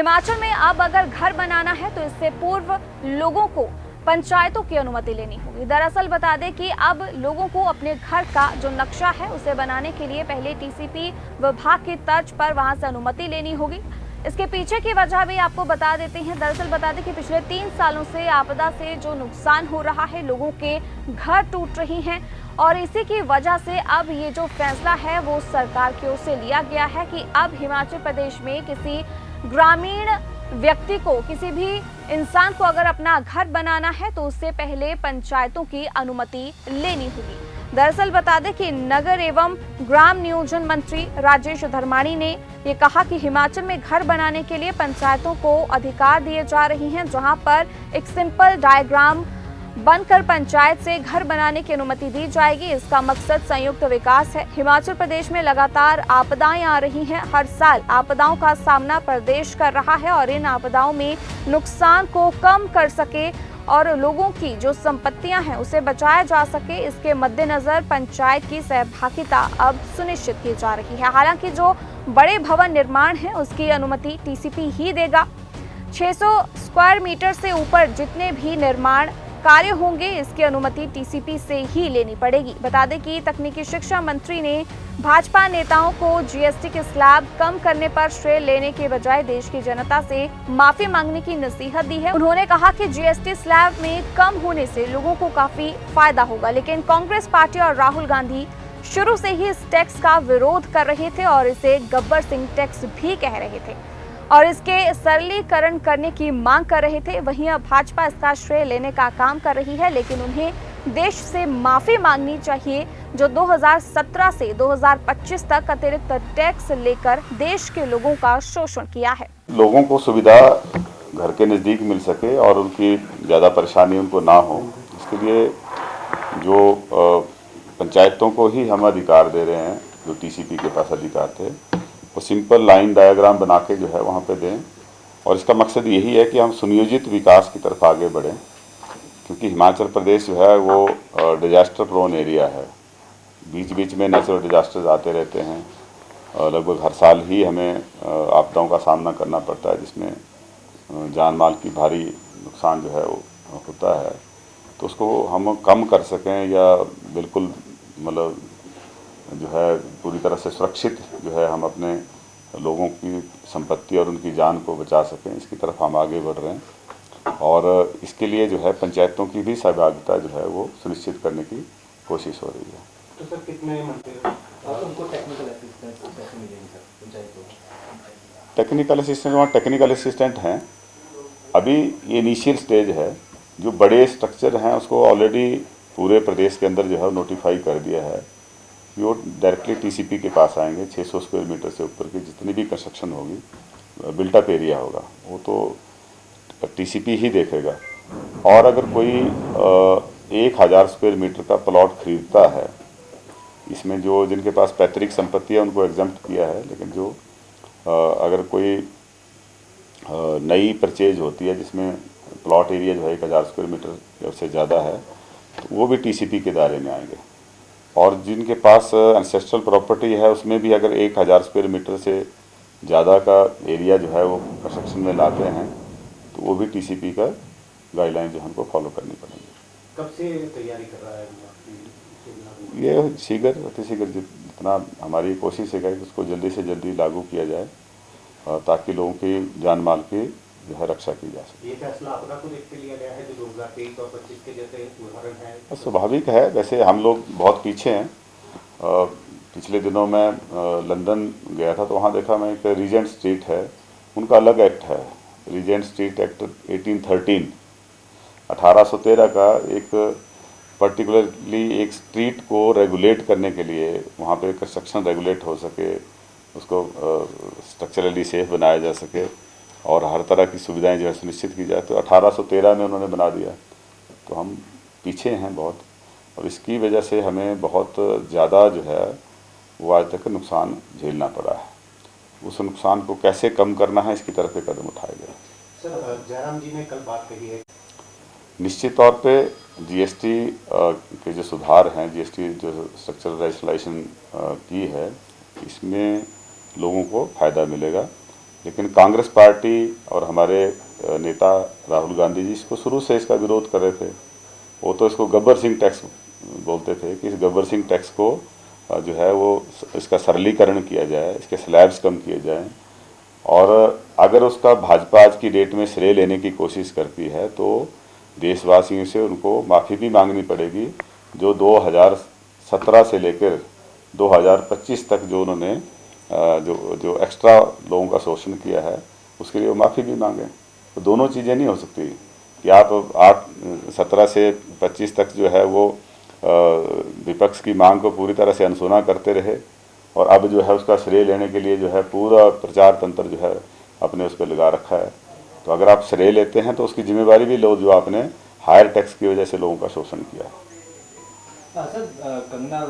हिमाचल में अब अगर घर बनाना है तो इससे पूर्व लोगों को पंचायतों की अनुमति लेनी होगी। दरअसल बता दें कि अब लोगों को अपने घर का जो नक्शा है उसे बनाने के लिए पहले टीसीपी विभाग की तर्ज पर वहां से अनुमति लेनी होगी। इसके पीछे की वजह भी आपको बता देते हैं। दरअसल बता दें कि पिछले 3 सालों से आपदा से जो नुकसान हो रहा है, लोगों के घर टूट रही हैं और इसी की वजह से अब ये जो फैसला है वो सरकार की ओर से लिया गया है कि अब हिमाचल प्रदेश में किसी ग्रामीण व्यक्ति को, किसी भी इंसान को अगर अपना घर बनाना है तो उससे पहले पंचायतों की अनुमति लेनी होगी। दरअसल बता दें कि नगर एवं ग्राम नियोजन मंत्री राजेश धर्माणी ने ये कहा कि हिमाचल में घर बनाने के लिए पंचायतों को अधिकार दिए जा रहे हैं, जहां पर एक सिंपल डायग्राम बनकर पंचायत से घर बनाने की अनुमति दी जाएगी। इसका मकसद संयुक्त विकास है। हिमाचल प्रदेश में लगातार आपदाएं आ रही हैं। हर साल आपदाओं का सामना प्रदेश कर रहा है और इन आपदाओं में नुकसान को कम कर सके और लोगों की जो संपत्तियां हैं उसे बचाया जा सके, इसके मद्देनजर पंचायत की सहभागिता अब सुनिश्चित की जा रही है। हालांकि जो बड़े भवन निर्माण है उसकी अनुमति टीसीपी ही देगा। 600 स्क्वायर मीटर से ऊपर जितने भी निर्माण कार्य होंगे इसकी अनुमति टीसीपी से ही लेनी पड़ेगी। बता दें कि तकनीकी शिक्षा मंत्री ने भाजपा नेताओं को जीएसटी के स्लैब कम करने पर श्रेय लेने के बजाय देश की जनता से माफी मांगने की नसीहत दी है। उन्होंने कहा कि जीएसटी स्लैब में कम होने से लोगों को काफी फायदा होगा, लेकिन कांग्रेस पार्टी और राहुल गांधी शुरू से ही इस टैक्स का विरोध कर रहे थे और इसे गब्बर सिंह टैक्स भी कह रहे थे और इसके सरलीकरण करने की मांग कर रहे थे। वहीं अब भाजपा इसका श्रेय लेने का काम कर रही है, लेकिन उन्हें देश से माफी मांगनी चाहिए जो 2017 से 2025 तक अतिरिक्त टैक्स लेकर देश के लोगों का शोषण किया है। लोगों को सुविधा घर के नज़दीक मिल सके और उनकी ज़्यादा परेशानी उनको ना हो, इसके लिए जो पंचायतों को ही हम अधिकार दे रहे हैं, जो टीसीपी के पास अधिकार थे, वो सिंपल लाइन डायग्राम बना के जो है वहाँ पे दें। और इसका मकसद यही है कि हम सुनियोजित विकास की तरफ आगे बढ़ें, क्योंकि हिमाचल प्रदेश जो है वो डिजास्टर प्रोन एरिया है। बीच बीच में नेचुरल डिजास्टर्स आते रहते हैं, लगभग हर साल ही हमें आपदाओं का सामना करना पड़ता है, जिसमें जान माल की भारी नुकसान जो है वो होता है। तो उसको हम कम कर सकें या बिल्कुल मतलब जो है पूरी तरह से सुरक्षित जो है हम अपने लोगों की संपत्ति और उनकी जान को बचा सकें, इसकी तरफ हम आगे बढ़ रहे हैं। और इसके लिए जो है पंचायतों की भी सहभागिता जो है वो सुनिश्चित करने की कोशिश हो रही है। तो सर कितने मंत्री उनको टेक्निकल असिस्टेंट कैसे मिलेंगे सर पंचायतों? टेक्निकल असिस्टेंट हैं। अभी ये इनिशियल स्टेज है। जो बड़े स्ट्रक्चर हैं उसको ऑलरेडी पूरे प्रदेश के अंदर जो है नोटिफाई कर दिया है कि वो डायरेक्टली टीसीपी के पास आएंगे। 600 स्क्वायर मीटर से ऊपर की जितनी भी कंस्ट्रक्शन होगी, बिल्टअप एरिया होगा, वो तो टीसीपी ही देखेगा। और अगर कोई 1000 स्क्वायर मीटर का प्लॉट खरीदता है, इसमें जो जिनके पास पैतृक संपत्ति है उनको एग्जम्प्ट किया है, लेकिन जो अगर कोई नई परचेज होती है जिसमें प्लॉट एरिया जो है 1000 स्क्वायर मीटर से ज़्यादा है, तो वो भी टीसीपी के दायरे में आएंगे। और जिनके पास एंसेस्ट्रल प्रॉपर्टी है उसमें भी अगर 1000 स्क्वायर मीटर से ज़्यादा का एरिया जो है वो कंस्ट्रक्शन में लाते हैं, तो वो भी टीसीपी का गाइडलाइन जो हमको फॉलो करनी पड़ेगी। कब से तैयारी कर रहा है ये अतिशीघ्र जितना हमारी कोशिश है कि उसको जल्दी से जल्दी लागू किया जाए, ताकि लोगों की जान माल की जो है रक्षा की जा सके। ये फैसला आपदा को देखते लिया गया है, जो 2023 और 25 के जैसे उदाहरण है? स्वाभाविक है। वैसे हम लोग बहुत पीछे हैं। पिछले दिनों मैं लंदन गया था तो वहाँ देखा मैं एक रीजेंट स्ट्रीट है, उनका अलग एक्ट है, रीजेंट स्ट्रीट एक्ट 1813 1813 का। एक पर्टिकुलरली एक स्ट्रीट को रेगुलेट करने के लिए, वहाँ पे कंस्ट्रक्शन रेगुलेट हो सके, उसको स्ट्रक्चरली सेफ बनाया जा सके और हर तरह की सुविधाएं जो है सुनिश्चित की जाए, तो 1813 में उन्होंने बना दिया। तो हम पीछे हैं बहुत, और इसकी वजह से हमें बहुत ज़्यादा जो है वो आज तक नुकसान झेलना पड़ा है। उस नुकसान को कैसे कम करना है, इसकी तरफ एक कदम उठाए गए। सर जयराम जी ने कल बात कही है, निश्चित तौर पे जीएसटी के जो सुधार हैं, जीएसटी जो स्ट्रक्चरल रैशनलाइजेशन की है, इसमें लोगों को फ़ायदा मिलेगा लेकिन कांग्रेस पार्टी और हमारे नेता राहुल गांधी जी इसको शुरू से इसका विरोध कर रहे थे। वो तो इसको गब्बर सिंह टैक्स बोलते थे कि इस गब्बर सिंह टैक्स को जो है वो इसका सरलीकरण किया जाए, इसके स्लैब्स कम किए जाएं, और अगर उसका भाजपा आज की डेट में श्रेय लेने की कोशिश करती है तो देशवासियों से उनको माफ़ी भी मांगनी पड़ेगी। जो 2017 से लेकर 2025 तक जो उन्होंने जो एक्स्ट्रा लोगों का शोषण किया है उसके लिए वो माफ़ी भी मांगें। तो दोनों चीज़ें नहीं हो सकती कि आप 17 से 25 तक जो है वो विपक्ष की मांग को पूरी तरह से अनसुना करते रहे और अब जो है उसका श्रेय लेने के लिए जो है पूरा प्रचार तंत्र जो है अपने उस पर लगा रखा है। तो अगर आप श्रेय लेते हैं तो उसकी जिम्मेवारी भी लो जो आपने हायर टैक्स की वजह से लोगों का शोषण किया है। सर, कंगना